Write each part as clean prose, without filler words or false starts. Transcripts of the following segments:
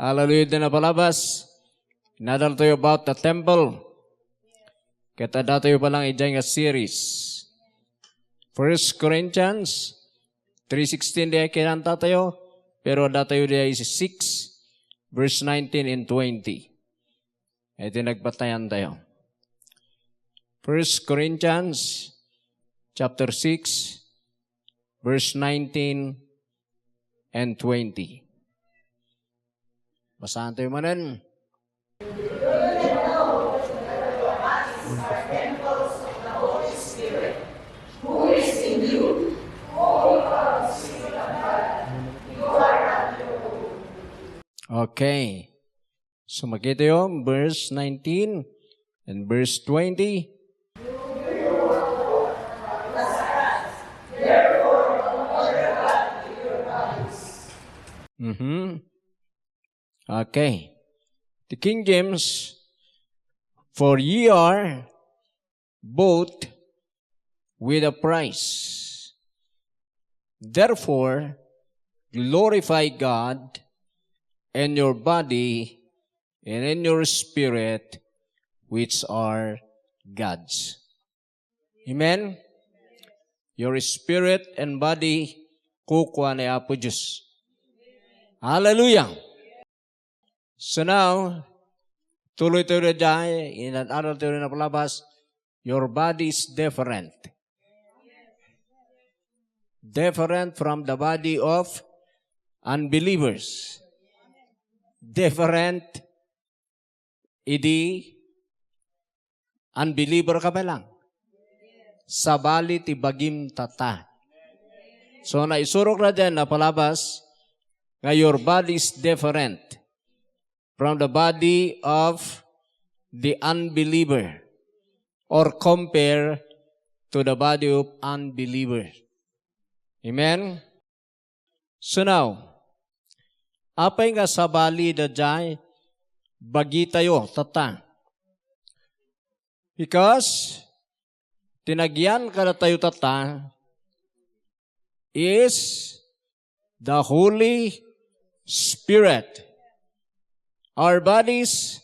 Hallelujah din na palabas. Nadal tayo about the temple. Kita tayo palang ijay nga series. 1 Corinthians 3:16 diya kinanta tayo. Pero tayo diya is 6 verse 19 and 20. Ito nagpatayan tayo. 1 Corinthians chapter 6 verse 19 and 20. Basahan tayo manan. Okay. So makita yung verse 19 and verse 20. Okay. The King James, for ye are bought with a price. Therefore, glorify God in your body and in your spirit, which are God's. Amen? Your spirit and body, kukuha ni Apo Diyos. Hallelujah! So now, tuloy-tuloy na dyan, in-aral tayo na palabas, your body is different. Different from the body of unbelievers. Different, idi, unbeliever ka ba lang? Sabali ti bagim tata. So naisurok na dyan na palabas, nga your body is different from the body of the unbeliever or compare to the body of unbeliever. Amen? So now, apay nga sabali da jay, bagi tayo, tata. Because, tinagyan ka na tayo tata, is the Holy Spirit. Our bodies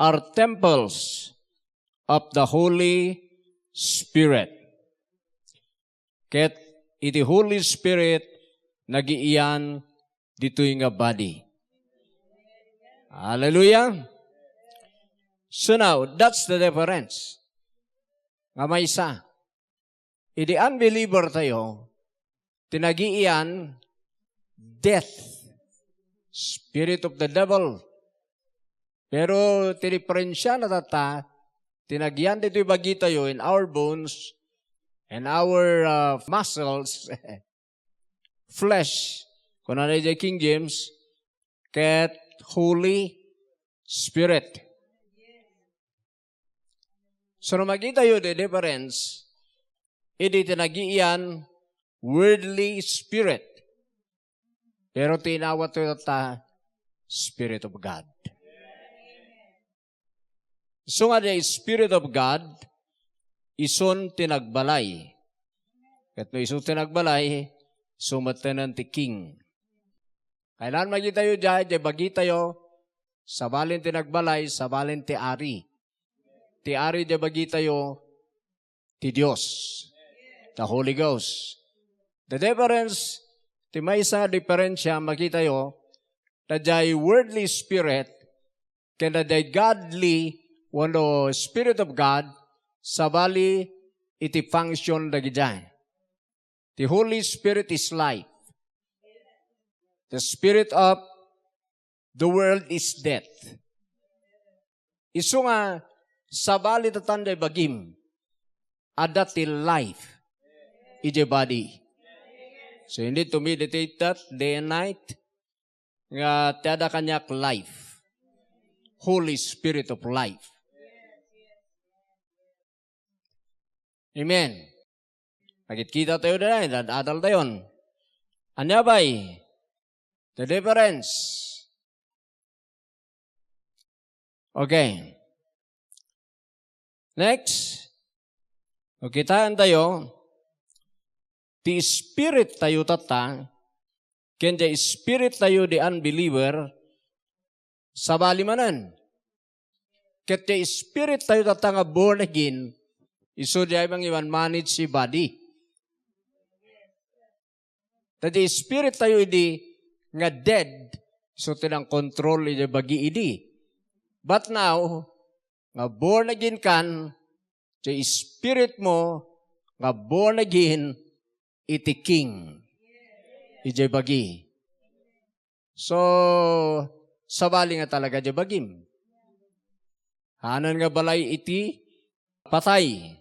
are temples of the Holy Spirit. Ket iti Holy Spirit nagiiyan dito nga body. Hallelujah! So now, that's the difference. Nga may isa. Iti unbeliever tayo, tinagiiyan death, spirit of the devil. Pero tiniprensya na tata, tinagyan dito'y bagi tayo in our bones and our muscles, flesh, kung ano yung King James, ket Holy Spirit. So na magita yun, the difference, hindi tinagiyan worldly spirit. Pero tinawat ito tata, Spirit of God. So nga the Spirit of God, ison tinagbalay. Kat no ison tinagbalay, sumatanan ti King. Kailan magita tayo dyan, bagi tayo, sabalin tinagbalay, sabalin ti Ari. Ti Ari bagi tayo, ti Diyos, the Holy Ghost. The difference, ti may isa diferensya, makita tayo, na jay worldly spirit, kaya jay godly, wano Spirit of God, sabali iti function dagi dyan. The Holy Spirit is life. The spirit of the world is death. Isu nga, sabali tatanday bagim, adati life, ije body. So you need to meditate that day and night, nga tiada kanyak life. Holy Spirit of life. Amen. Nakikita tayo na rin, adal tayo. Anya ba'y? The difference. Okay. Next. Kitaan tayo, the spirit tayo tata, kaya spirit tayo the unbeliever, Sabali manan. Ket the spirit tayo tatanga born again, iso di ay bang iwan manage si body. Tadi spirit tayo idi nga dead, so tinang control iti bagi idi. But now, nga born again kan, the spirit mo, nga born again, iti king. Iti bagi. So, sabali nga talaga iti bagim. Hanan nga balay iti patay.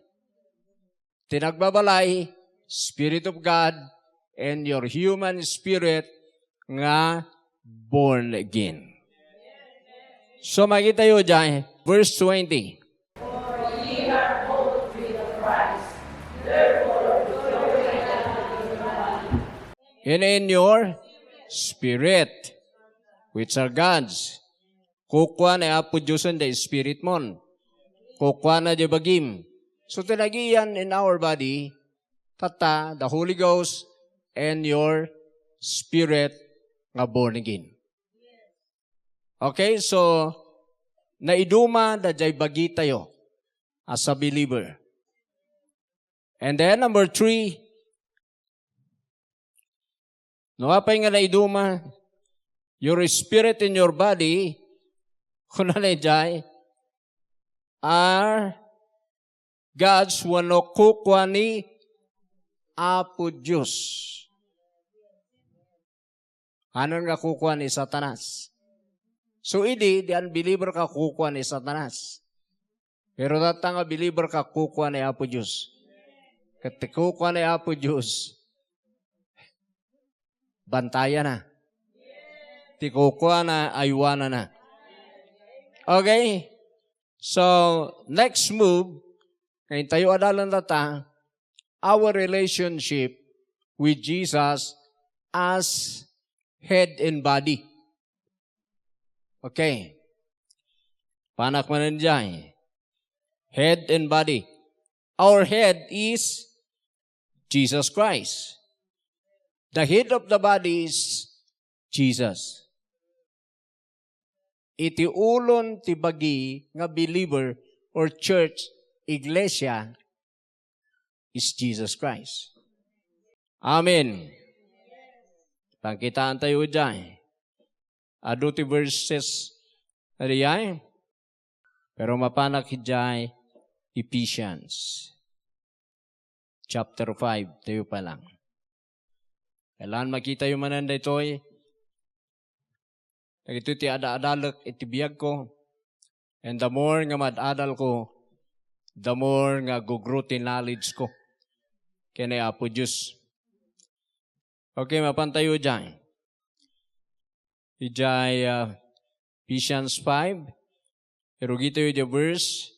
Tinagbabalay, Spirit of God, and your human spirit nga born again. So makita yun dyan, verse 20. And in your spirit, which are God's, kukwa na Apo Diyosan the Spirit mon. Kukwa na di bagim. So tinagiyan in our body, tata, the Holy Ghost, and your spirit nga born again. Okay, so naiduma da jay bagi tayo as a believer. And then number 3, napay nga naiduma, your spirit in your body, kunalay jay, are God's wano kukwa ni Apo Diyos. Ano nga kukwa ni Satanas? So, di unbeliever ka kukwa ni Satanas. Pero data nga believer ka kukwa ni Apo Diyos. Kati kukwa ni Apo Diyos, bantayan na. Ti kukwa na, aywana na. Okay? So, next move, ngayon tayo adalan data, our relationship with Jesus as head and body. Okay. Panak manan dyan. Head and body. Our head is Jesus Christ. The head of the body is Jesus. Iti ulon ti bagi nga believer or church, iglesia, is Jesus Christ. Amen. Pangkitaan tayo dyan. Ado ti verses na diyan. Pero mapanak dyan, Ephesians. Chapter 5, tayo pa lang. Kailan makita yung mananda ito ito ti ada-adalak iti biyag ko. And the more nga mad-adal ko, the more nga gugrow ti knowledge ko. Kaya Apo Diyos. Okay, mapantayo dyan. Ijay Ephesians 5. Erugito yung verse.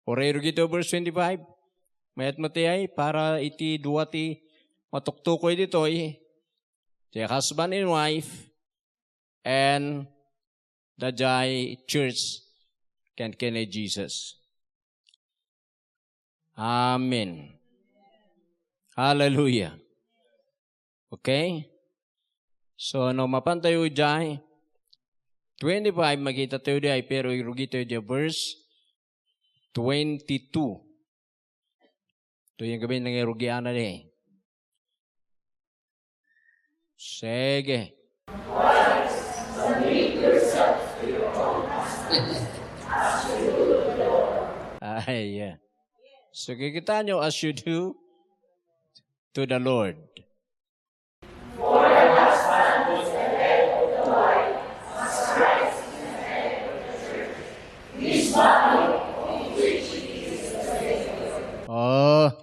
Or erugito verse 25. Mayat matiyay para iti duwati matuktukoy dito the husband and wife and the jay church can Jesus. Amen. Hallelujah. Okay? So, no mapantayo dyan, 25, makita tayo dyan, pero irugi tayo dyan, verse 22. Ito yung gabi ng irugian na dyan. Sige. Submit yourself to your own husbands as you do to the Lord. Ay, yeah. So, kikita nyo as you do to the Lord. For the husband is the head of the wife, as Christ is the head of the church, his body, of which he is the Savior. Oh,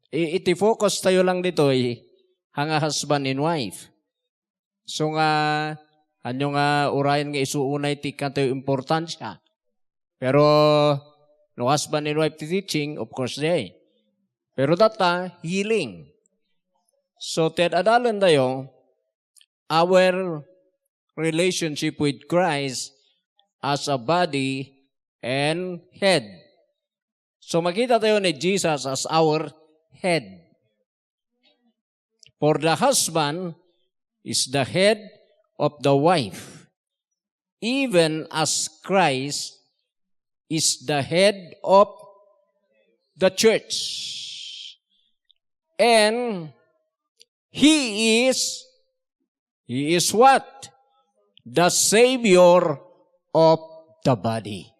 iti-focus tayo lang dito hanga husband and wife. So nga, anyo nga urayan nga isuunay ti kanto importansya. Pero, no husband and wife teaching, of course, Pero data, healing. So, adalan tayo, our relationship with Christ as a body and head. So, makita tayo ni Jesus as our head. For the husband is the head of the wife, even as Christ is the head of the church. And He is what? The Savior of the body.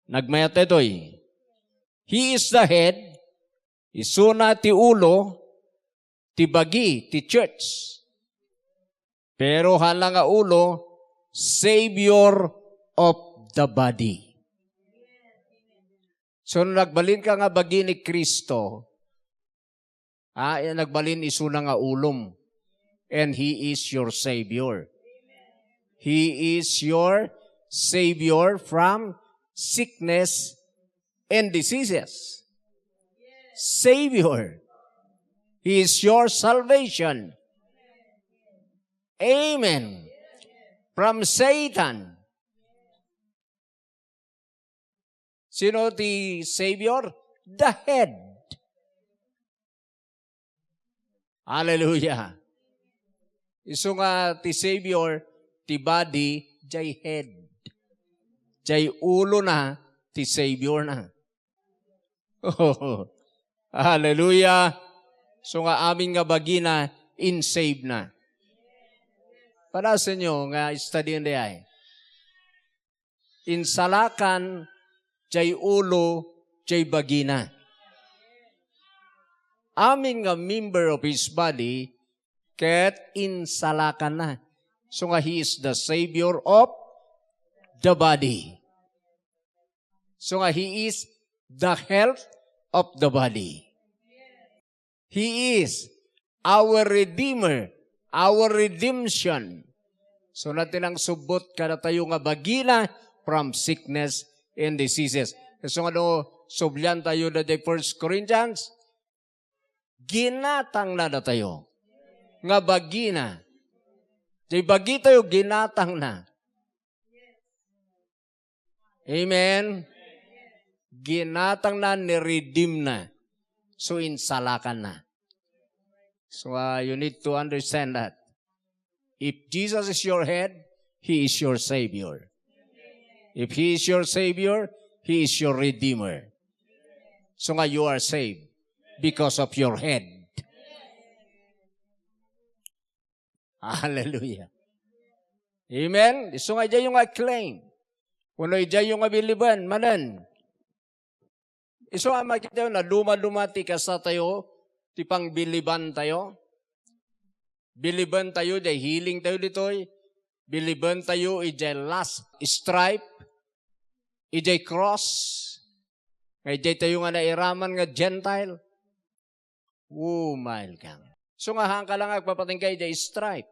Nagmayat ito'y, He is the head, isuna ti ulo, ti bagi, ti church. Pero hala nga ulo, Savior of the body. So, nagbalin ka nga bagi ni Kristo, nagbalin isuna nga ulom. And He is your Savior. He is your Savior from sickness and diseases. Savior. He is your salvation. Amen. From Satan. Sino ti Savior? The head. Hallelujah. Iso nga ti Savior, ti body, jay head. Jay ulo na, ti Savior na. Oh, hallelujah. So nga amin nga bagina, in-save na. Para sa inyo, nga study hindi ay. Insalakan, jay ulo, jay bagina. Amin nga member of His body, ket insalakan na. So nga He is the Savior of the body. So nga He is the health of the body. He is our Redeemer, our redemption. So natin ang subot kada tayo nga bagina from sickness and diseases. So nga sublyan tayo na de 1 Corinthians, ginatang na tayo. Nga bagina. Di bagi tayo, ginatang na. Amen? Ginatang na, ni-redeem na. So, insalakan na. So, you need to understand that. If Jesus is your head, He is your Savior. If He is your Savior, He is your Redeemer. So nga, you are saved because of your head. Hallelujah. Amen? So nga, dyan yung claim. Kung dyan yung abiliban, manan. Iso nga makita yun na luma-lumati ka sa tayo, tipang biliban tayo. Biliban tayo, dyan healing tayo dito'y. Biliban tayo, dyan last stripe. Dyan cross. Dyan tayo nga nairaman nga Gentile. Umail kang. So nga hang ka lang agpapatingkay dyan stripe.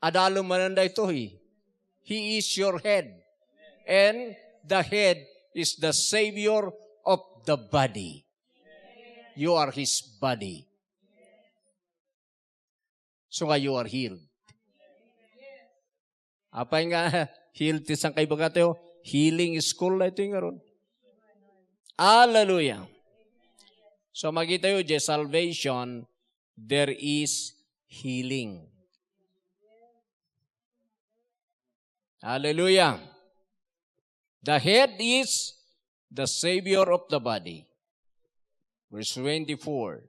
Adalo mananda ito'y. He is your head. And the head is the Savior of the body. You are His body. So nga you are healed. Apay nga, healed tisang kay baga tayo, healing school na ito yung ngaron. Hallelujah. So magita yun, salvation, there is healing. Hallelujah. The head is the Savior of the body. Verse 24.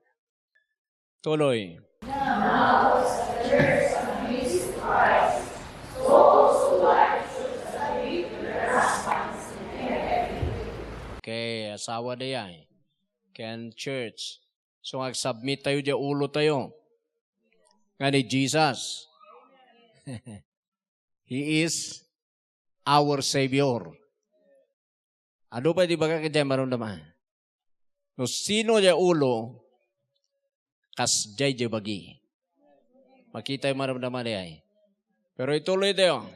Tuloy. Okay, asawa na yan. Can church. So, mag-submit tayo dyan, ulo tayo. Nga ni Jesus. He is our Savior. Ano pa di ba ka dyan marundaman? No, sino dyan ulo, kas jay dyan bagi. Makita yung marundaman niya. Pero ituloy tayo.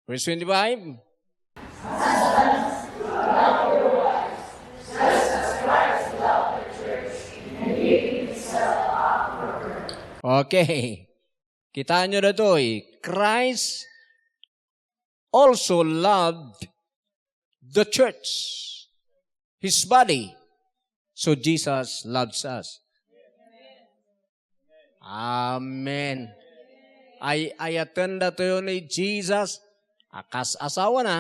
Verse 25. Okay. Kita nyo na ito Christ also loved the church, His body. So Jesus loves us. Amen. Ay attend to ni Jesus, kas asawa na,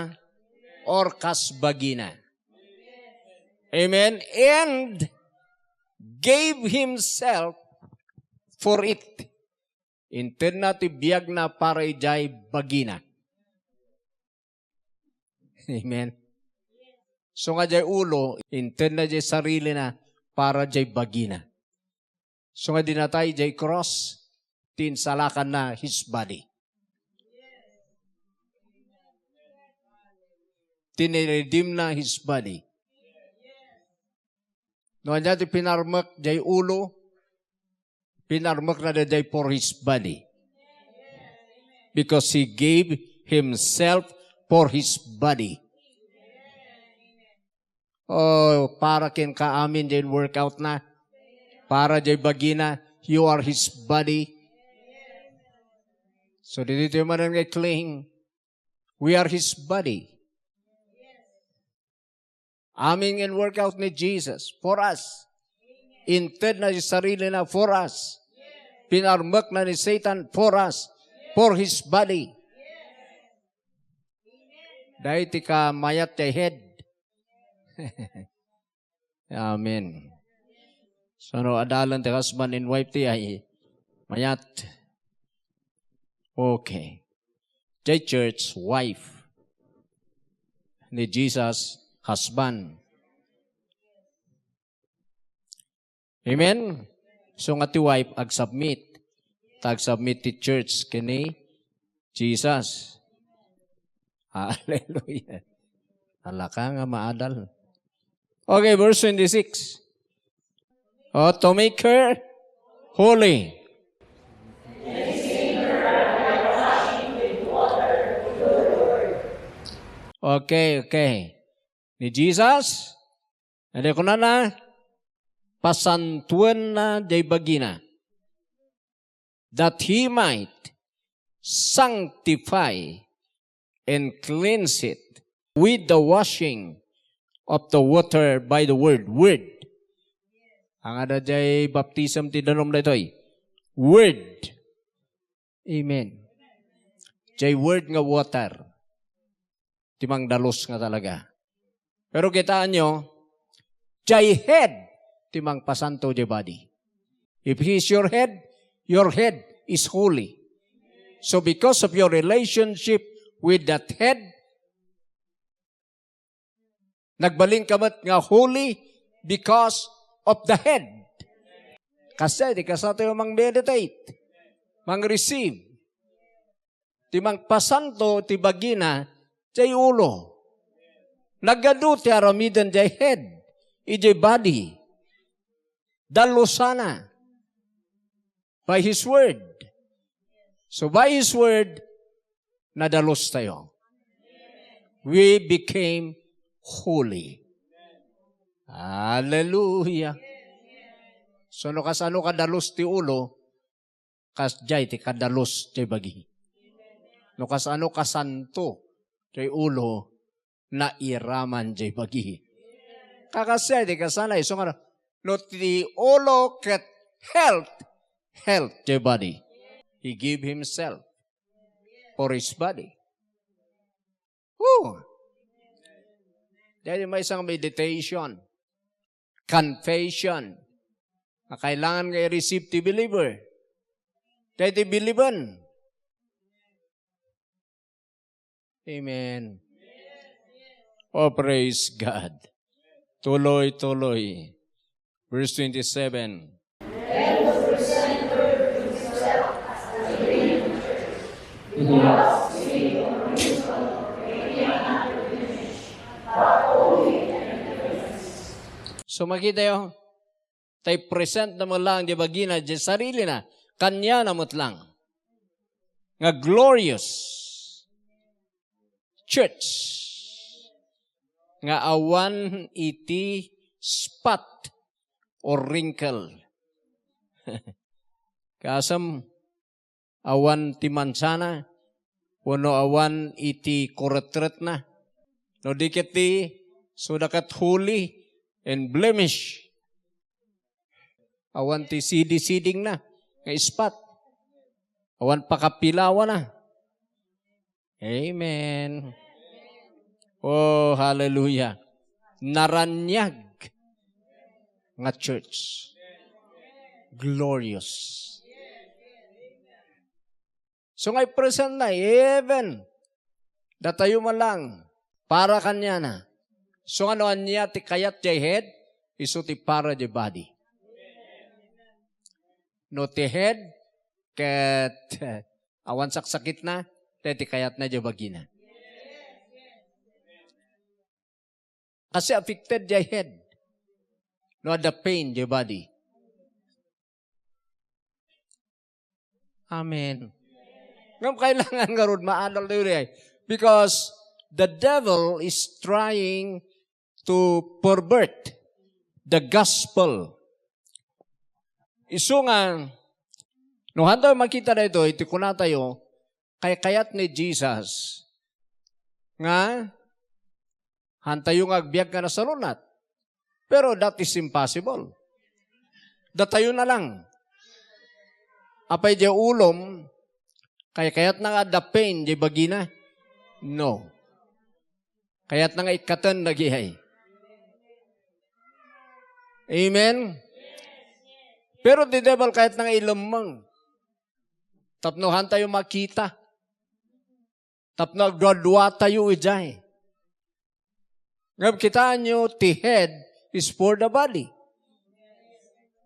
or kas bagina. Amen. And gave himself for it. Inted na ti biyag na para ijay bagina. Amen. So nga jay ulo, inted na jay sarili na para jay bagina. So nga dinatay jay cross, tinsalakan na his body. Tiniredeem na his body. Noon dyan pinarmak jay ulo, pinarmak na jay for his body. Because he gave himself for his body. Oh, para kin ka amin jay workout na. Para jay bagina, you are his body. So dito yung man nga claim, we are his body. Aming in workout ni Jesus for us. Inted na yung sarili na for us. Pinarmak na ni Satan for us. For his body. Dahil ti ka mayat ti head. Amen. So no, adalan ti husband and wife ti ay mayat. Okay. Jay church, wife. Ni Jesus, husband. Amen? So nga ti wife, ag-submit. Tag-submit ti church kini Jesus. Hallelujah. Halaka nga maadal. Okay, verse 26. To make her holy. Okay. Ni Jesus, hindi ko na pasantuan na day bagina, that he might sanctify and cleanse it with the washing of the water by the word. Word. Ang ada jay baptism ti danom na ito'y word. Amen. Jay word nga water. Timang dalos nga talaga. Pero kitaan nyo, jay head, timang pasanto jay body. If he is your head is holy. So because of your relationship with that head, nagbaling kamat nga holy because of the head. Kasi di kasato yung mang-meditate, mang-receive. Timang pasanto, ti bagina, jay ulo. Nagado ti aramidan jay head, ijay body. Dalo sana. By His Word. So by His Word, nadalos tayo. We became holy. Hallelujah. So no kasano kadalos ti ulo, kasjay ti kadalos ti bagi. No kasano kasanto ti ulo, na iraman jay bagi. Kakasya ti kasanay. So no ti ulo ket health jay body. He gave himself for his body. Woo! Dahil may isang meditation, confession, na kailangan nga i-receive ti believer. Dahil ti believan. Amen. Oh, praise God. Tuloy. Verse 27. So makita yun, tayo present na mo lang di bagina, di sarili na, kanya na mo lang. Nga glorious church. Nga awan iti spot or wrinkle. Kasam awan ti mansana, wano awan iti kuretret na. No dikit ti sudakat holy and blemish. Awan ti siding na. nga ispat. Awan pakapilawa na. Amen. Oh, hallelujah. Naranyag nga church. Glorious. So ngay present na, even, datayo man lang, para kanya na. So ano niya, ti kayat jay head, iso ti para jay body. No ti head, ket awan saksakit na, ti kayat na jay bagina. Kasi affected jay head. No the pain jay body. Amen. Ngam kailangan nga ron maadal na yun because the devil is trying to pervert the gospel. Iso nga, no handa makita na ito, iti kuna tayo, kayat ni Jesus, nga, hantayo nga agbiag ka na sa lunat. Pero that is impossible. Datayo na lang. Apay di ulom, kayat na nga the pain, di bagina? No. Kayat na nga ikatan nagihay. Amen? Pero the devil kahit na nga ilamang, tapnohan tayo makita. Tapno agdwadwa tayo ijay. Ngab kita nyo, the head is for the body.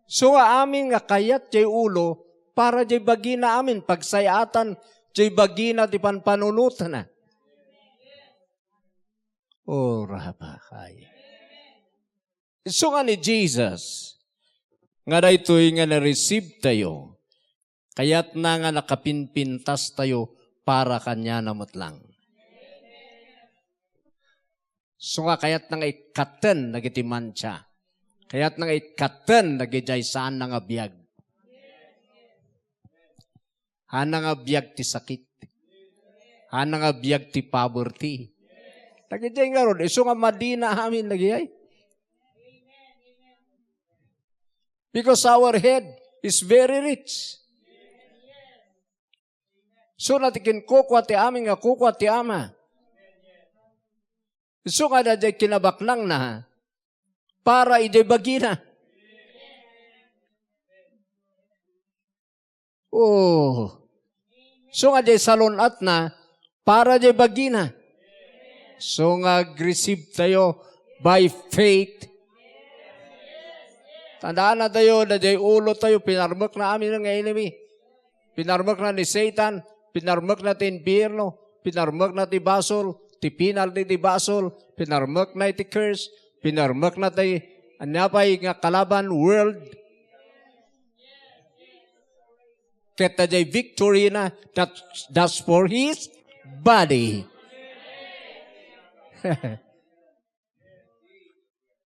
So amin nga kayat jay ulo, para jay bagina amin, pagsayatan, jay bagina di panpanunutan na. Oh, rahapakay. So nga ni Jesus, nga na ito'y nga na-receive tayo, kaya't na nga nakapinpintas tayo para kanya namot lang. So nga kaya't na nga ikatan nagitiman siya. Kaya't na nga ikatan nagijay saan na nga biyag. Hana nga biyag ti sakit. Hana nga biyag ti poverty. Nagijay nga ron. So nga madina amin nagijay. Because our head is very rich. So natikin kukwa ti amin nga kukwa ti ama. So nga na kinabaklang na para idebagi na. Oh. So nga di salunat na para idebagi na. So nga receive tayo by faith. Tandaan na tayo na di ulo tayo, pinarmak na amin ng enemy. Pinarmak na ni Satan, pinarmak na ti impyerno, pinarmak na ti basol, ti penalty ti basol, pinarmak na ti curse, pinarmak na ti anapay nga kalaban world. Keta jay victory na, that's for his body.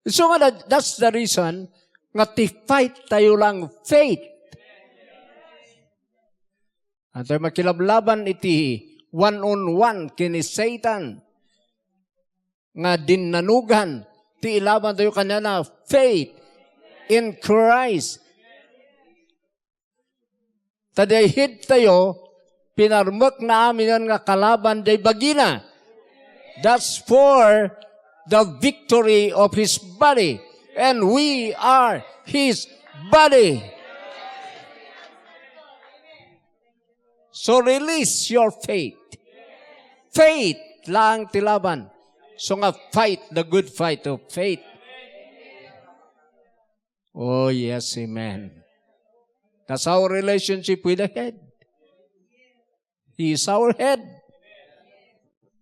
So that's the reason nga ti-fight tayo lang faith. At tayo makilablaban iti one-on-one kini Satan. Nga dinanugan, ti ilaban tayo kanya na faith in Christ. Taday hit tayo, pinarmak na amin yan nga kalaban day bagina. That's for the victory of His body. And we are His body. So release your faith. Faith lang tilaban. So nga fight the good fight of faith. Oh yes, amen. That's our relationship with the head. He is our head.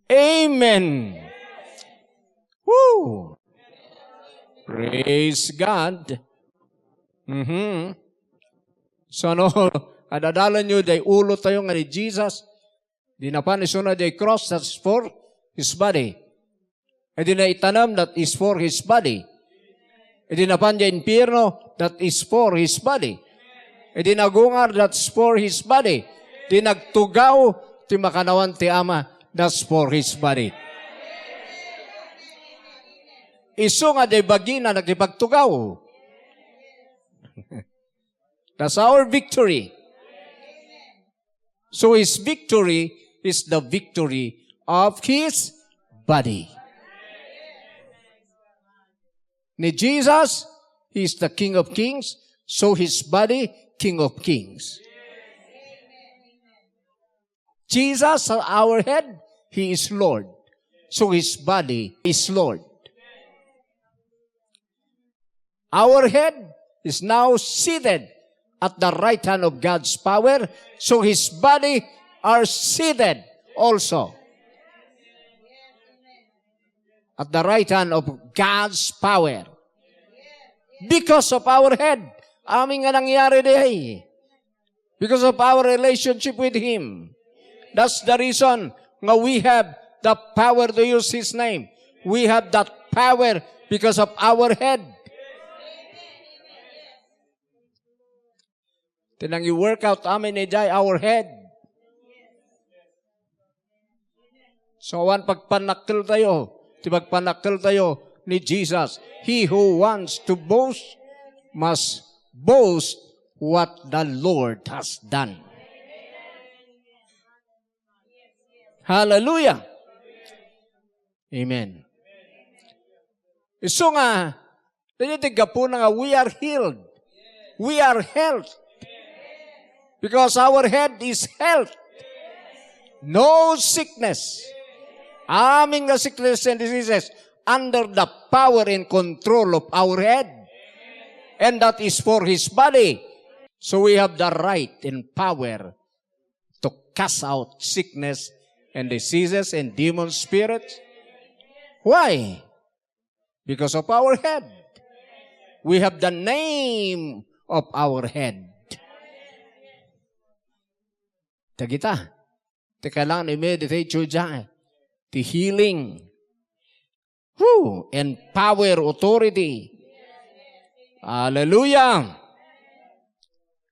Amen. Woo! Praise God. So ano, adadalan nyo, day ulo tayo nga ni Jesus. Di na pa nisuna day cross, that's for His body. E di na itanam, that is for His body. E di na pa day impyerno, that is for His body. E di nagungar, that's for His body. Di nagtugaw, ti makanawan ti Ama, that's for His body. Iso nga day bagina nagipagtugaw. That's our victory. So His victory is the victory of His body. Ni Jesus, He is the King of Kings, so His body, King of Kings. Jesus, our head, He is Lord. So His body is Lord. Our head is now seated at the right hand of God's power, so His body are seated also at the right hand of God's power. Because of our head, aming nga nangyari dihay. Because of our relationship with Him. That's the reason nga we have the power to use His name. We have that power because of our head. Tinang i-work out amin ni Jai, our head. So, pagpanakil tayo, pagpanakil tayo ni Jesus. He who wants to boast must boast what the Lord has done. Hallelujah. Amen. So nga, tinitiga po na nga, we are healed. We are health. Because our head is health. No sickness. Aming nga sickness and diseases under the power and control of our head. And that is for His body. So we have the right and power to cast out sickness and diseases and demon spirits. Why? Because of our head. We have the name of our head. Tagita. Kailangan i-meditate yun dyan. The healing. And power, authority. Hallelujah.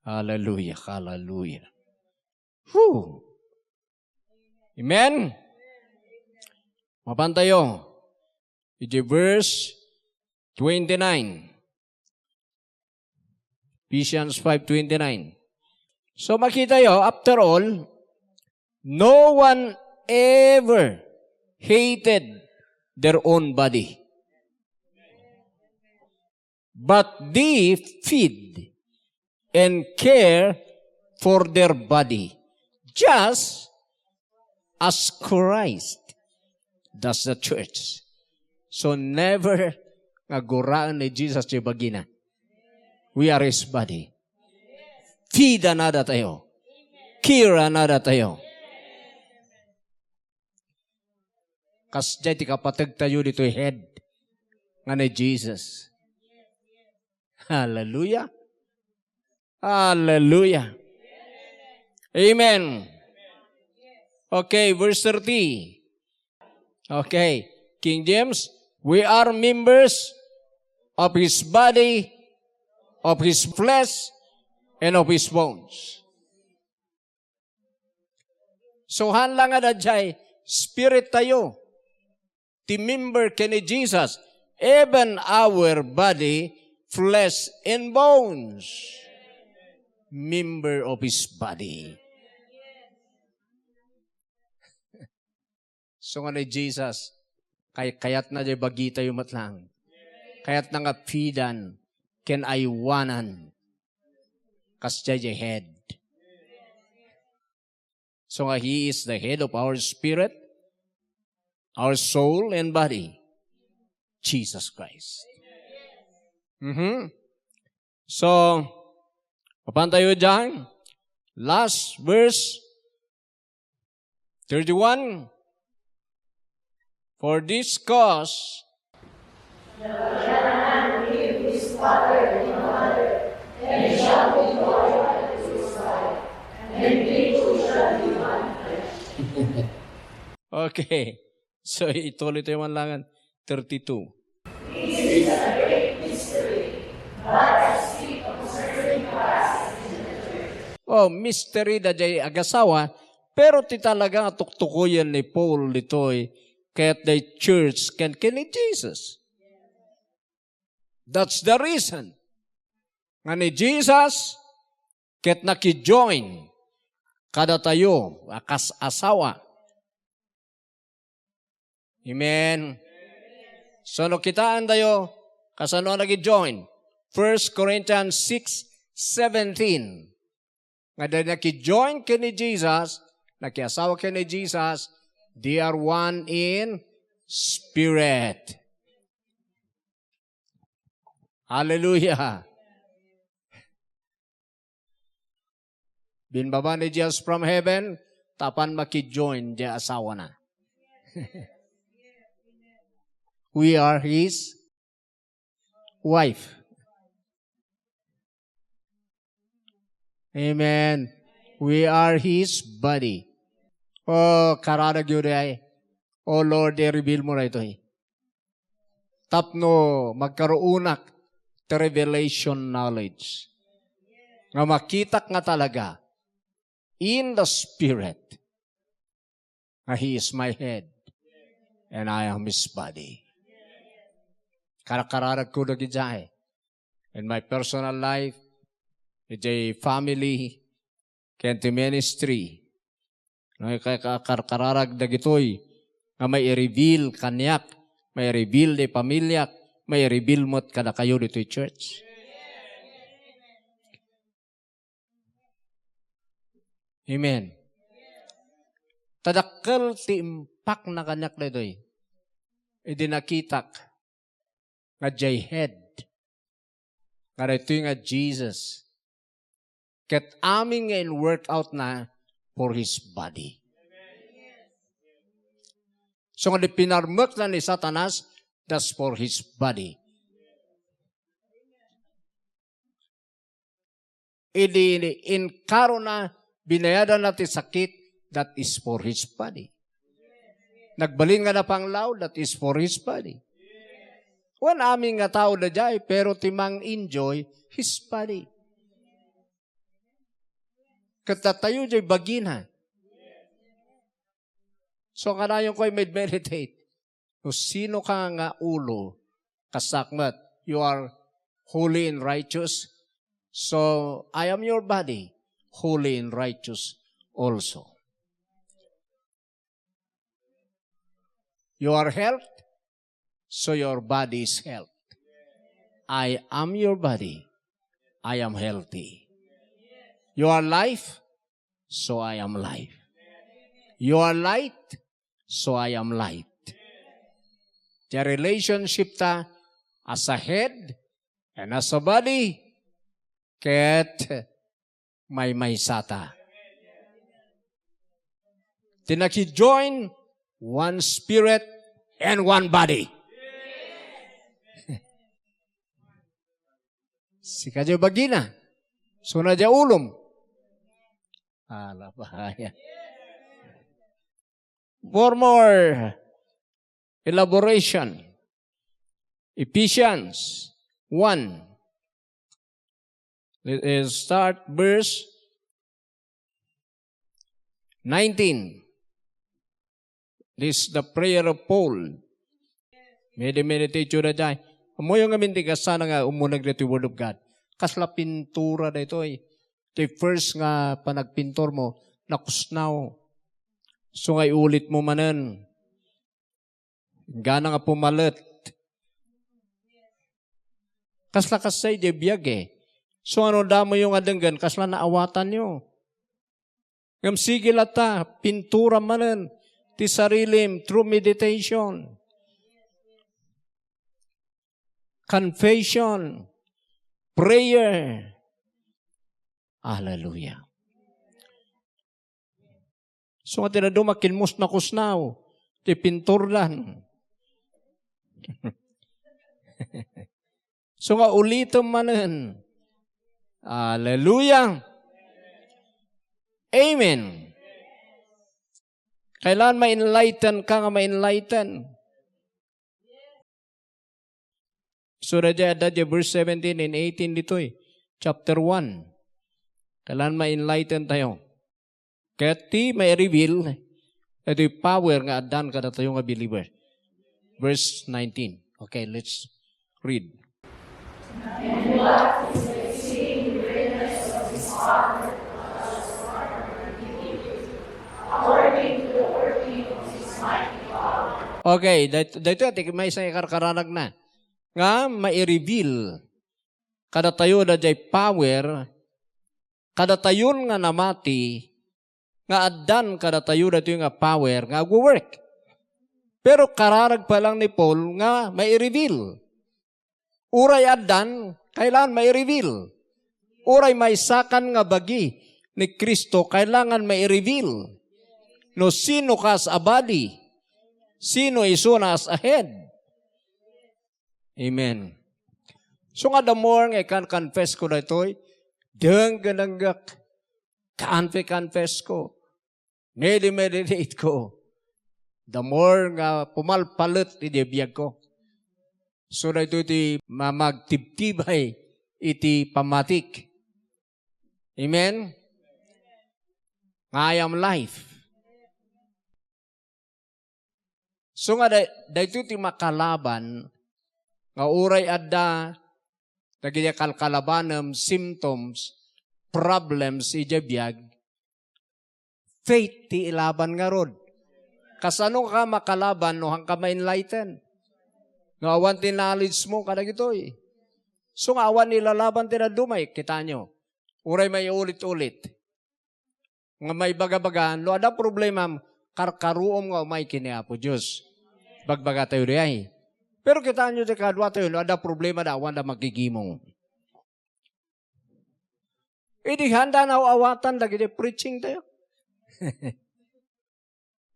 Hallelujah. Hallelujah. Amen? Mapantayo. Ito verse 29. Ephesians 5:29. So makita yo, after all, no one ever hated their own body. But they feed and care for their body, just as Christ does the church. So never ngaguraan ni Jesus yung bagina. We are His body. Feed another tayo. Care another tayo. Kasjay ti kapatag tayo dito head nga ni Jesus. Hallelujah. Hallelujah. Amen. Okay, verse 30. Okay, King James, we are members of His body, of His flesh, and of His bones. So, hanlang nga dyan, spirit tayo. The member kini Jesus, even our body, flesh and bones. Member of His body. So nga ni Jesus, kayat na di bagita yung matlang. Kayat na nga pidan, ken aywanan, kasya di head. So nga He is the head of our spirit, our soul and body. Jesus Christ. So, papan tayo dyan. Last verse, 31. For this cause, okay. So, ituloy tayo manlangan. 32. Oh, mystery da jay agasawa, pero ti talaga nga tuktukuyan ni Paul ditoy, kaya't the church can ni Jesus. That's the reason. Nga ni Jesus, ket naki-join kada tayo akas asawa. Amen. So no kitaan tayo kasano naki-join. 1 Corinthians 6:17. Nga dahil naki-join kini Jesus, nakiasawa kini Jesus, they are one in spirit. Hallelujah. Binbaba ni Jesus from heaven, tapan maki-join di asawa na. We are His wife. Amen. We are His body. Oh, kararag yun ay. Oh Lord, i-reveal mo na ito eh. Tapno, magkaruunak the revelation knowledge. Nga makitak nga talaga in the Spirit na He is my head and I am His body. Karakararag ko na gidya eh. In my personal life, iti family, kenti ministry. Kararag na gitoy, nga may i-reveal kanyak, may i-reveal di pamilyak, may i-reveal mo't kada kayo dito'y church. Amen. Tadakkel ti impak na kanyak na ito'y, idinakitak, nga jay head, nga ito'y nga Jesus, ket aming ngayon work out na for His body. So nga di pinarmak na ni Satanas, that's for His body. Inkaro na binayadan natin sakit, that is for His body. Nagbalin nga na panglaw, that is for His body. Wan aming nga tao na jay, pero timang enjoy His body. Katatayo jay bagina. So kanayon ko'y meditate. Kung sino ka nga ulo, kasakmat, you are holy and righteous. So I am your body, holy and righteous also. You are health, so your body is health. I am your body. I am healthy. You are life, so I am life. You are light, so I am light. The relationship ta as a head and as a body, ket may sata. Tinaki-join one spirit and one body. Sika dya bagina. Suna dya ulom. Ala, bahaya. For more elaboration, Ephesians 1. Let's start verse 19. This is the prayer of Paul. Meditate yun na dyan. Mo yung aminti ka sana nga umunag dito yung Word of God. Kasla pintura na ito eh. The first nga panagpintor mo, nakusnaw. So nga iulit mo manan. Gana nga pumalit. Kasla kasay di biyag eh. So ano damo yung adenggan, kasla naawatan nyo. Ngam sige lata, pintura manan. Ti sarilim, through meditation. Confession. Prayer. Hallelujah. So nga tinado makinmus na kusnaw. Ti pinturlan. So nga ulitom manan. Hallelujah. Amen. Kailan ma-enlighten ka nga ma-enlighten? So radya verse 17 and 18 dito eh. Chapter 1. Kailan ma-enlighten tayo? Kaya ti may reveal, ito yung power nga adan kada tayo nga believer. Verse 19. Okay, let's read. And what is the exceeding greatness of His Okay, dito may isang ikarkaranag na. Nga, mai-reveal. Kada tayo na jay power, kada tayo nga namati, nga addan kada tayo na nga power, nga work. Pero kararag pa lang ni Paul nga mai-reveal. Uray addan, kailangan mai-reveal. Uray may sakan nga bagi ni Kristo, kailangan mai-reveal. No sino kas a body, sino isuna as a head. Amen. So nga the more nga confess ko na ito'y, dang gananggak, confess ko, meditate ko, the more nga pumalpalit idibiyag ko. So na ito iti mamagtibtibay iti pamatik. Amen? I am life. So nga dito iti makalaban, nga uray adda, nagiging kalkalabanam, symptoms, problems, ijabiyag, faith ti ilaban nga rod. Kasano ka makalaban no hang ka ma-enlighten? Nga awan ti knowledge mo kadag ito eh. So nga awan nilalaban ti na dumay, kita nyo. Uray may ulit-ulit. Nga may bagabagan, lo ada problema, karkaruom nga umay kiniapo Diyos. Bagbaga tayo diay. Pero kita nyo ti kadwa tayo, lo ada problema da awan da magigimong. Idi handa na awatan dagi di preaching tayo.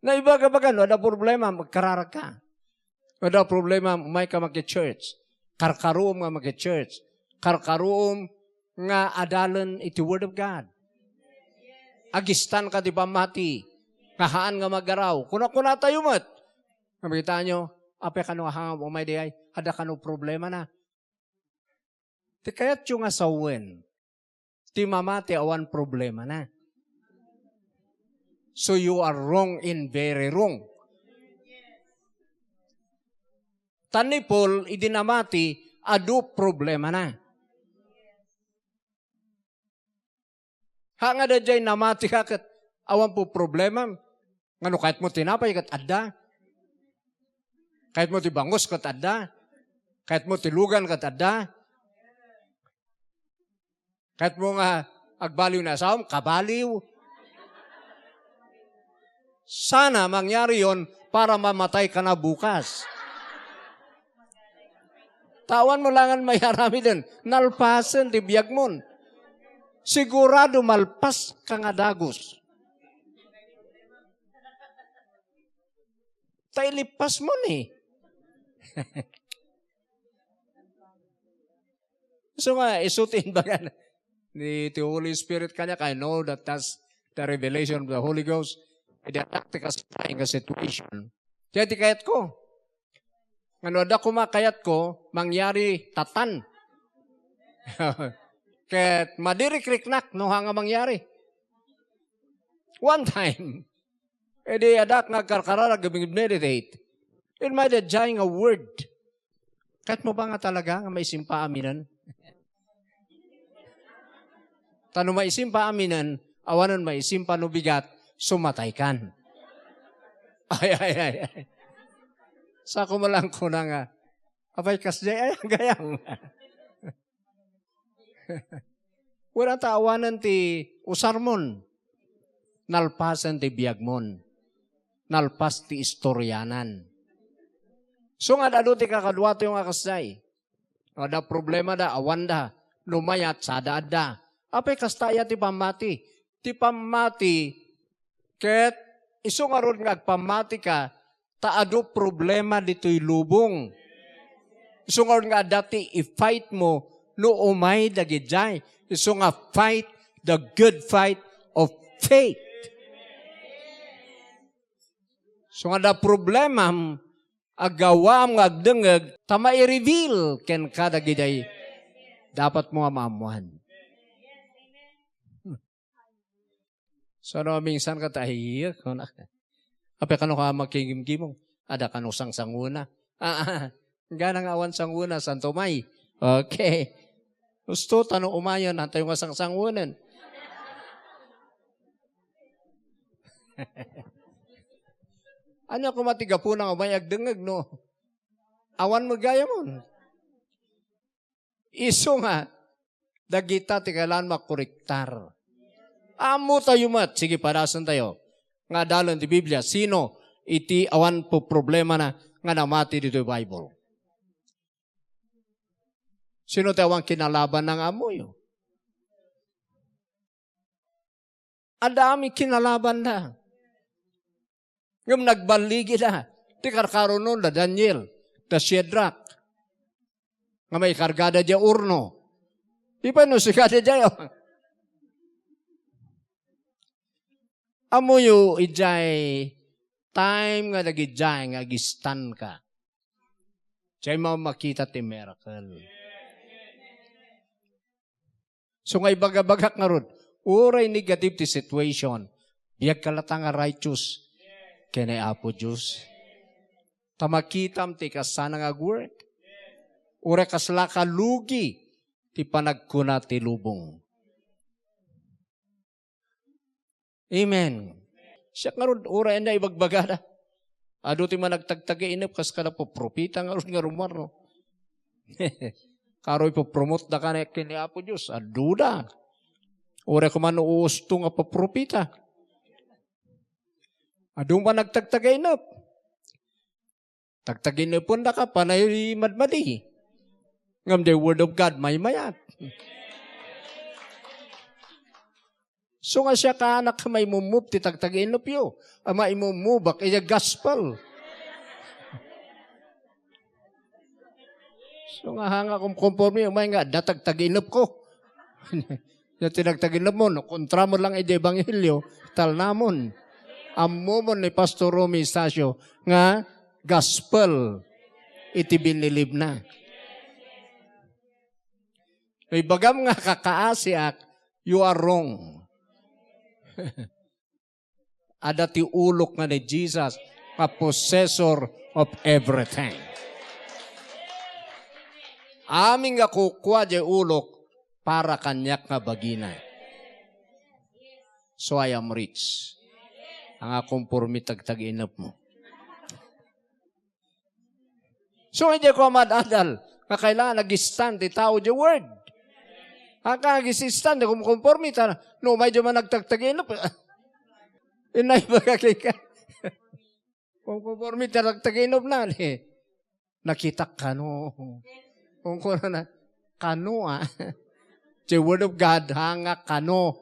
Na ibaga-baga, lo ada problema, magkararag ka. Lo ada problema, umay ka maki-church. Karkaruom nga maki-church. Karkaruom nga adalan iti Word of God. Agistan ka di pamati. Kahaan nga magaraw. Kuna tayo mat. Nakita nyo, ape ka nung hangam umay di ay, ada ka nung problema na. Ti kayat yung asawen, ti mamati awan problema na. So you are wrong in very wrong. Tani Paul, idinamati, adu problema na. Hanga da jay namati kakat, awan po problema. Ngano kahit mo tinapay kat adda. Kahit mo tibangos kat adda. Kahit mo tilugan kat adda. Kahit mo nga agbaliw na asawam, kabaliw. Sana mangyari yon para mamatay ka na bukas. Tawan mo langan may harami din. Nalpasan, tibiyag mon. Sigurado malpas ka nga dagos. Tay lipas mo ni. So nga, isutin ba yan? Ni the Holy Spirit kanya, I know that that's the revelation of the Holy Ghost. Idadakti ka sa nga situation. Kaya di kayat ko. Ano da kumakayat ko, mangyari tatan. Kaya madirik-riknak no hanga mangyari. One time, edi adak nagkarkararag meditate. It might have dying a word. Kahit mo ba nga talaga nga may simpa aminan? Tano may simpa aminan, awanan may simpa no bigat, sumatay kan. Ay. Sa ko malang ko na nga, abay kasjay, ay, gayang. Wala taawanan ti usarmon. Nalpasan ti biyagmon. Nalpas ti istoryanan. So nga dado ti kakadwa ti yung akasay. Ada problema da, awan da, lumayat, sadaad da. Apay kastaya ti pamati. Ti pamati, ket iso nga ron nga agpamati ka, taado problema dito'y lubong. Iso nga ron nga dati i-fight mo, no umay dagidjay. Iso nga fight the good fight of faith. So nga da problema, agawam nga agdengeg, tama i-reveal ken kada giday dapat mo amamuan. So no, minsan ka tayo, ape kano ka magkigim-gimong, ada kano sang-sanguna. Ganang awan sanguna, Santo May. Okay. Gusto, tanong umayon, hantay nga sang-sangunan. Ano ko matiga po nang umayag dengag, no? Awan magaya mo. Iso nga, dagita ti kailan makoriktar. Amo tayo mat. Sige, parasan tayo. Nga dalon di Biblia, sino iti awan po problema na nga namati dito yung Bible? Sino tayo ang kinalaban ng amo yun? Adami kinalaban na. Ngam nagbaligi na. Ti karkaroon nun da Daniel, da Shadrach. Nga may kargada dya urno. Di pa no sikada dya yun. Amo yu ijay time nga nagijay nga gistan ka. Diyay mo makita ti miracle. So nga ibagabagak nga ron, uray negative ti situation. Biag kalata nga righteous. Kene Apo Diyos. Tamakitam ti kasana nga work. Uray kasla ka lugi ti panagkuna ti lubong. Amen. Siya nga ron, uray na ibagbagada. Ado ti managtagtagi inip, kas ka na po propita nga ron nga rumar, no? Karoy po promote da ka na kini Apo Diyos. Aduda. Uray ko man uusto nga po propita. Ado man nagtagtagi inip. Tagtagi inip po na ka, panay madmadi. Ngam the word of God, may mayat. So nga siya ka anak may mumove ti tagtagin no piyo. Ama imumubak iya gospel. So nga hanga kung conforme may nga datagtaginop ko. Ya tinagtaginop mo no kontra mo lang ide ebanghelyo tal namon. Ammo mo ni Pastor Romy Sasio nga gospel iti binilib na. May bagam nga kakaasiak, you are wrong. Ada ti ulok nga ni Jesus, a possessor of everything. Aming nga kukwa di ulok para kanyak nga bagina. So I am rich. Ang akong purmi tagtag-inap mo. So hindi ko madadal nga kailangan nag-stand ti tao di word. Ang kag-stand di kumukonformi ta no may di man nagtagtag-inap. Inay bagay ka. Kung conforme ta nagtag-inap na nakita ka no. Kung kuna na kano the word of God hanga kano.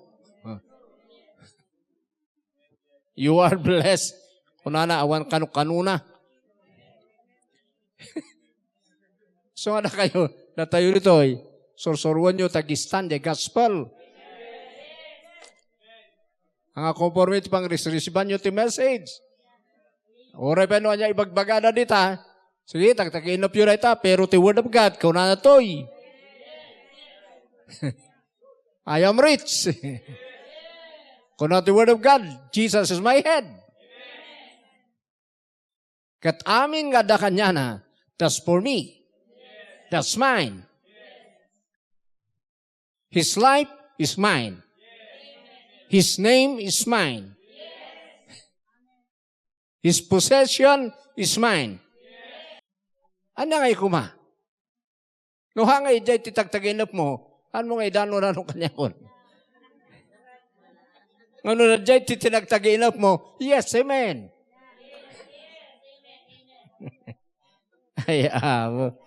You are blessed. Kuna na awan kano-kanuna. So ano kayo? Natayo nito sorsoruan nyo tagistan the gospel. Ang conformity pang receivan nyo ti message. Oray pa niya ibagbagada dita. Sige, tagtaginop yun na ita. Pero ti word of God, kuna na to'y. I am rich. Kuna ti word of God, Jesus is my head. Kat amin nga da kanya na, that's for me. That's mine. His life is mine. His name is mine. His possession is mine. Ano nga ikuma? No hangay jay titagtaginap mo, ano nga idano na nung kanya kon? Ano na jay titinagtaginap mo, yes, amen. Ay, amo.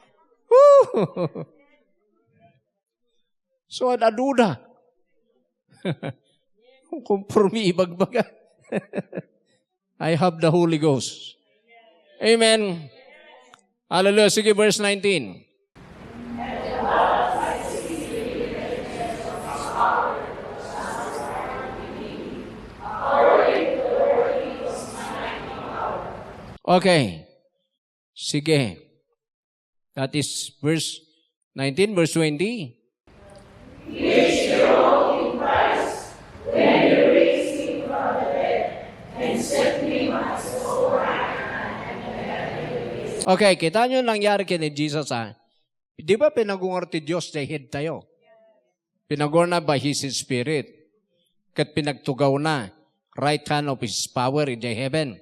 So, aduda. Kung purmi ibagbaga. I have the Holy Ghost. Amen. Hallelujah. Sige, verse 19. Okay. Sige. That is verse 19, verse 20. Okay, kita nyo nangyari kay ni Jesus Di ba pinagungor ti Diyos na head tayo? Pinagungor na by His Spirit. Kat pinagtugaw na. right hand of His power in the heaven.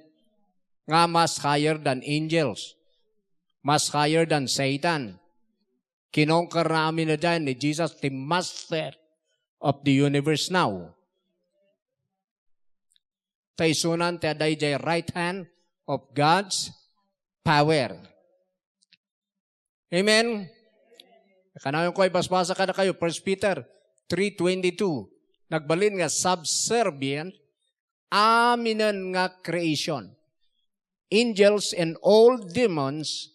Nga mas higher than angels. Mas higher than Satan. Kinongkar namin na dyan ni Jesus, the master of the universe now. Taisunan ti aday jay right hand of God's power. Amen? Kanayon ko ay basbasa ka na kayo, 1 Peter 3:22. Nagbalin nga subservient, aminan nga creation. Angels and all demons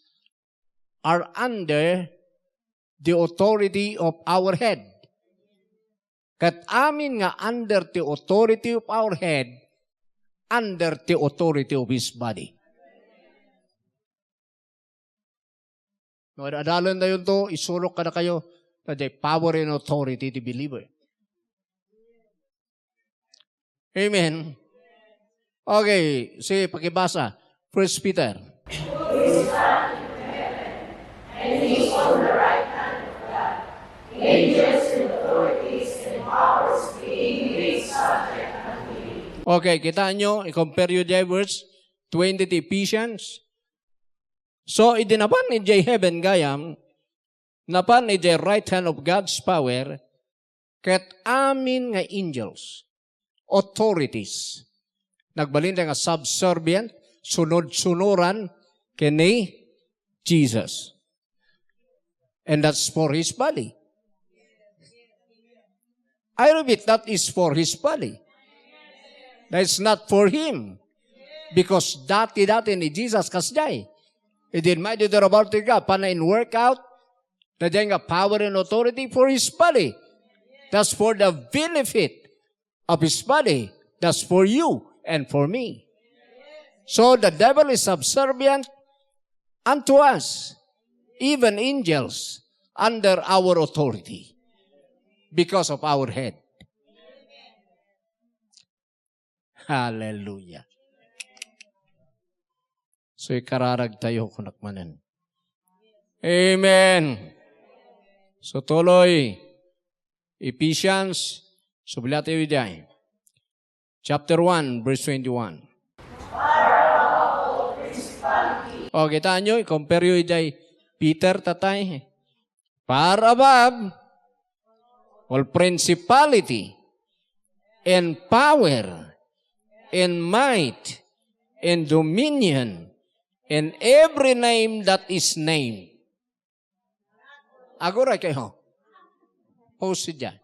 are under the authority of our head. Kat amin nga under the authority of our head, under the authority of His body. Adalan na yun to, isulok ka na kayo na the power and authority to believer. Amen. Okay, sige, pakibasa. 1 Peter. And He's on the right hand of God. Angels and authorities and powers being made subject unto Him. Okay, kita nyo, i-compare yun dyan verse 20 Ephesians. So, idinapan ni Jay heaven gayam, napan ni Jay right hand of God's power, ket amin nga angels, authorities, nagbalin nga subservient, sunod-sunuran, kini Jesus. And that's for His body. I repeat, that is for His body. That's not for Him. Because dati ni Jesus kasjay. It didn't matter about the God. Pana in workout, na dyan nga power and authority for His body. That's for the benefit of His body. That's for you and for me. So the devil is subservient unto us, even angels, under our authority, because of our head. Hallelujah. So ikararag tayo kunakmanan. Amen. So tuloy, Ephesians, subilat tayo dyan. Chapter 1, verse 21. O, kita nyo, i-compare yun dyan, Peter tatay. Far above all principality and power and might and dominion and every name that is named. Agora kayo. Post dyan.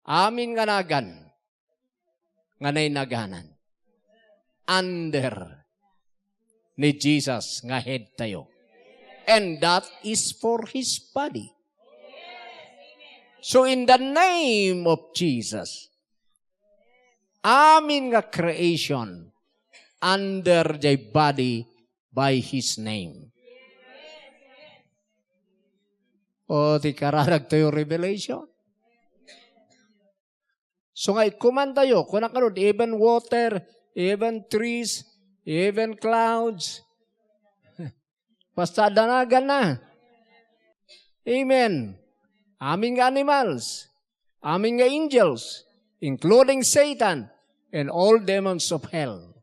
Amin nga nagan. Nga naganan. Under ni Jesus nga head tayo. And that is for His body. So in the name of Jesus, amin nga creation under the body by His name. O, di kararag tayo revelation. So nga, ikuman tayo, kung nakarod, even water, even trees, even clouds, basta danagan na. Amen. Aming animals, aming angels, including Satan, and all demons of hell.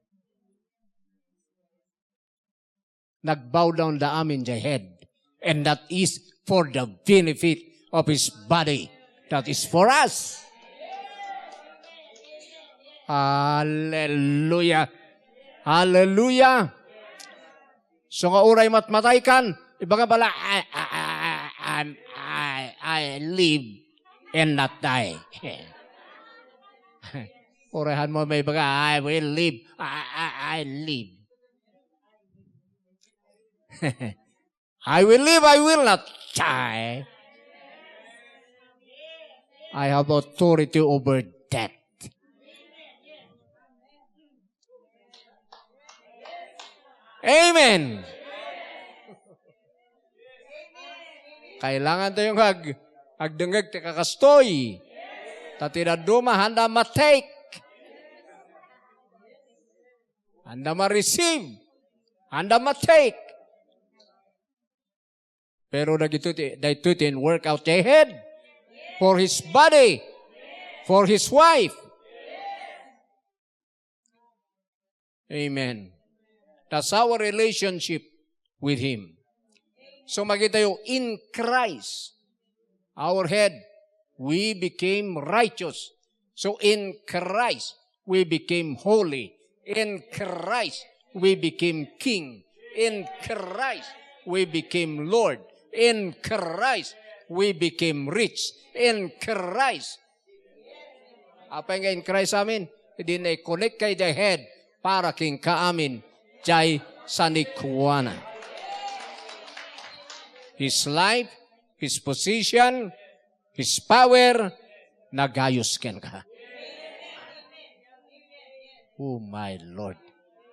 Nagbow down the amin the head. And that is for the benefit of His body. That is for us. Hallelujah. Hallelujah. So nga uray matmatay kan, iba nga pala, I live and not die. Urahan mo may baga, I will live, I live. I will live, I will not die. I have authority over death. Amen. Kailangan tayong agdengag ti kakastoy. Tatinaduma, handa ma-take. Handa ma-receive. Handa ma-take. Pero dagitutin work out the head for his body, for his wife, Amen. That's our relationship with Him. So makita tayo, in Christ, our head, we became righteous. So in Christ, we became holy. In Christ, we became king. In Christ, we became Lord. In Christ, we became rich. In Christ. Apa nga in Christ amin? Hindi na connect kay the head para king kaamin jay sanikwana. His life, His position, His power, nagayos ken ka. Oh my Lord.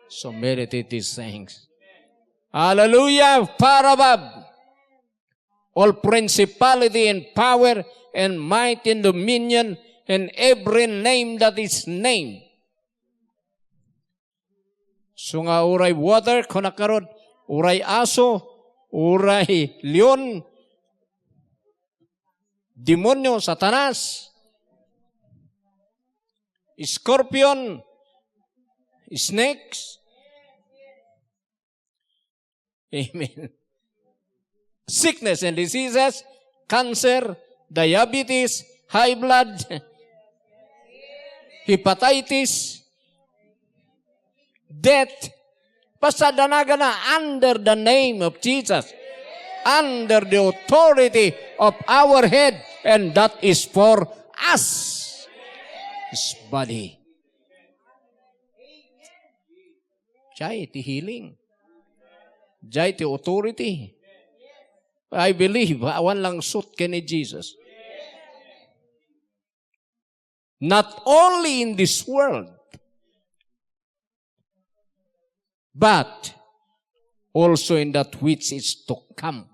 So meditate these things. Hallelujah. Far above all principality and power and might and dominion and every name that is named. So nga uray water, kunakarod, uray aso, uray leon, demonyo, satanas, scorpion, snakes. Amen. Sickness and diseases, cancer, diabetes, high blood, hepatitis, death, pasadanaga na under the name of Jesus, under the authority of our head, and that is for us, His body. Jai ti healing. Jai ti authority. I believe, awan lang suit kini Jesus. Not only in this world, but also in that which is to come.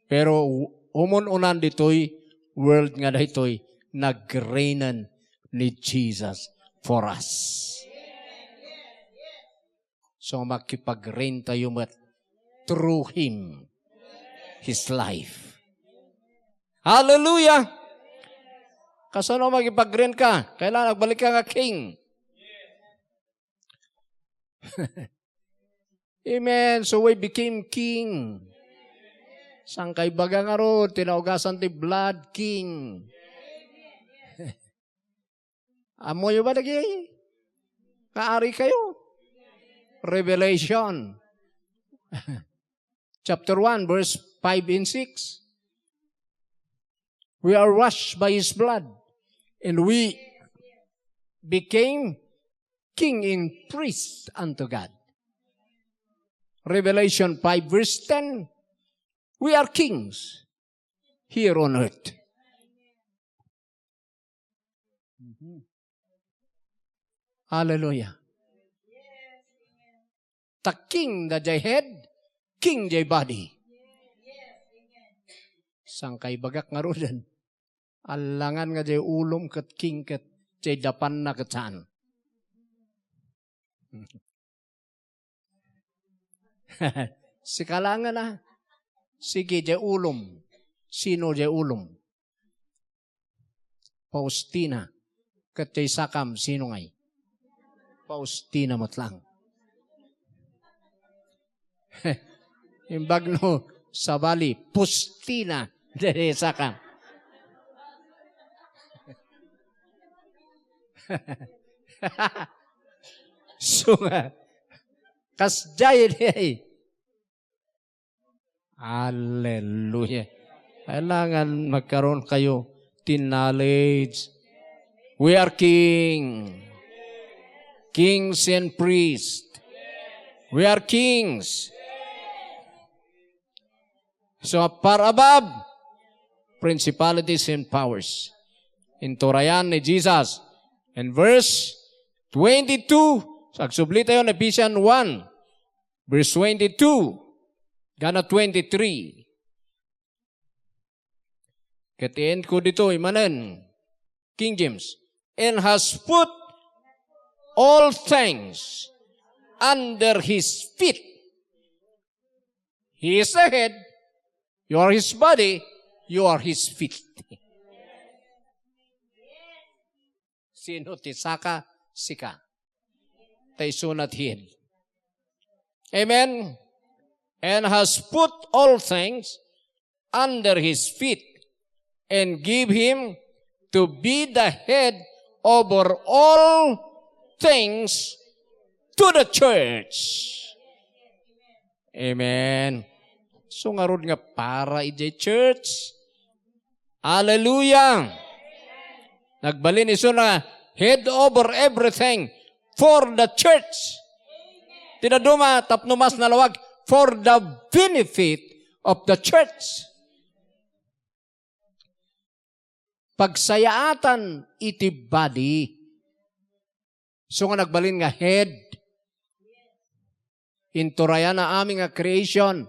Pero umununan dito'y world nga dito'y nagreinan ni Jesus for us. So makipag-reign tayo through Him, His life. Hallelujah! Kasano makipag-reign ka? Kailangan nagbalik ka nga king. Amen. So we became king. Sangkay baga nga ro, tinaugasan ti blood king. Amo yung ba lagi? Kaari kayo? Revelation. Chapter 1, verse 5 and 6. We are washed by His blood. And we became king and priest unto God. Revelation 5 verse 10. We are kings here on earth. Hallelujah. The king that jay head, king jay body. Sangkay bagak nga rodan. Alangan nga jay ulom kat king kat jay dapan na katan. Sikalangan na. Sige, jay ulom. Sino jay ulom? Faustina. Kat jay sakam, sino ngay? Faustina matlang. Imbag no, sa bali, Pustina. Jay sakam. So, kasjay day. Hallelujah. Kailangan magkaroon kayo knowledge. We are king. Kings and priests. We are kings. So, far above principalities and powers. Inturayan ni Jesus. And verse 22, sagsubli tayo na Ephesians 1, verse 22, gana 23. Katiin ko dito, imanen, King James, and has put all things under His feet. He is the head, you are His body, you are His feet. Sino ti saka sika? tayo sunat head. Amen? And has put all things under his feet and give him to be the head over all things to the church. Amen. So nga ron nga para ijay church. Hallelujah. Nagbalin iso na head over everything for the church. Tinaduma tapnumas na lawag for the benefit of the church. Pagsayaatan iti body. So nga nagbalin nga head. Inturaya na aming nga creation.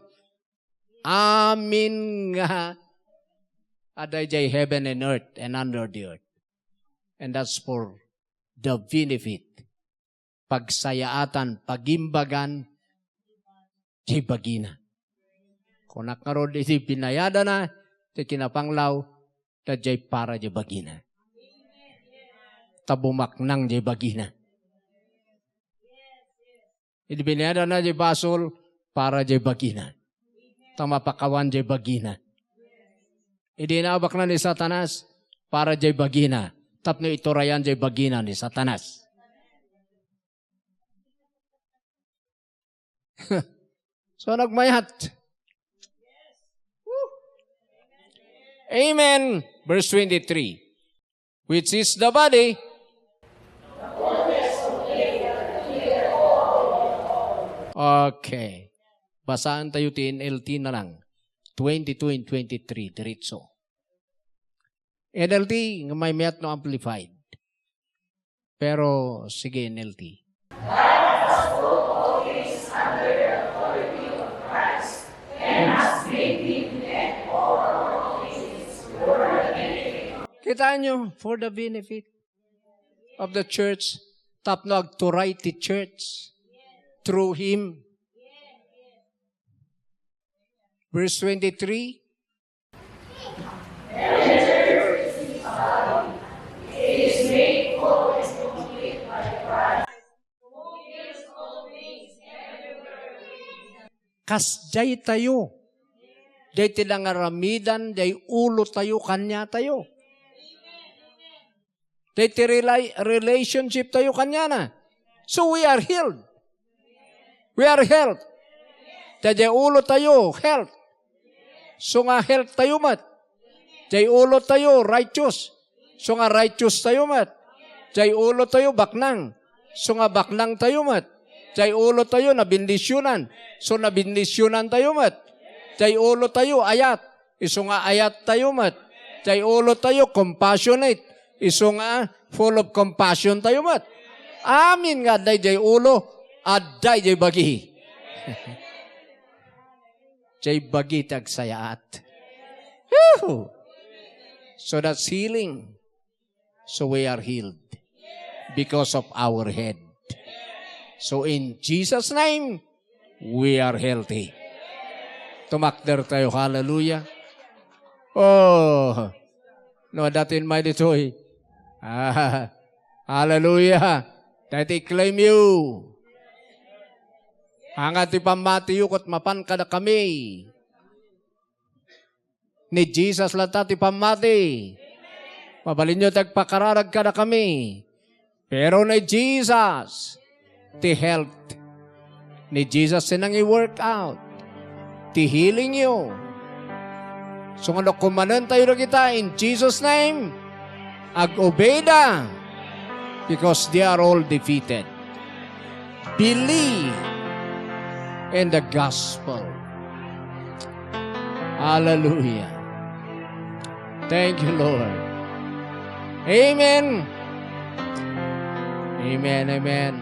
Amin nga aday jay heaven and earth and under the earth. And that's for the benefit. Pagsayaatan, pagimbagan, jay bagina. Kung nakarod iti pinayada na, jay kinapanglaw, da jay para jay bagina. Tabumaknang jay bagina. Iti pinayada na jay basol, para jay bagina. Tamapakawan jay bagina. Iti naabak na ni Satanas, para jay bagina. Tapno iturayan jay bagina ni Satanas. So nagmayat. Amen. Verse 23. Which is the body. Okay. Basahan tayo NLT na lang. 22 and 23. Diretso. NLT, may mayat no amplified. Pero, sige NLT. Kita nyo, for the benefit of the church, tapnog to right the church through Him. Verse 23. Kasjay tayo. Day tilangaramidan, day ulo tayo, kanya tayo. Day relationship tayo, kanya na. So we are healed. We are health. Day ulo tayo, health. So nga health tayo mat. Day ulo tayo, righteous. So nga righteous tayo mat. Day ulo tayo, baknang. So nga baknang tayo mat. Day ulo tayo, nabindisyonan. So nabindisyonan tayo mat. Day ulo tayo, ayat. Iso nga ayat tayo mat. Day ulo tayo, compassionate. Iso nga full of compassion tayo mat. Amin nga day ulo, aday day bagi. Jay bagi tagsayaat. So that's healing. So we are healed because of our head. So in Jesus' name, we are healthy. Tumakder tayo, hallelujah. Oh, no, datin may ditoy. Hallelujah. Dati claim you. Hangat ipamatiyo kot mapan kada kami. Ni Jesus lata ti pamati. Mabalin nyo tagpakararag kada kami. Pero ni Jesus, ti health. Ni Jesus sinang i-work out. Ti healing you. So nga kumanan tayo na kita in Jesus' name. Ag-obey na. Because they are all defeated. Believe in the gospel. Hallelujah. Thank you, Lord. Amen. Amen, amen.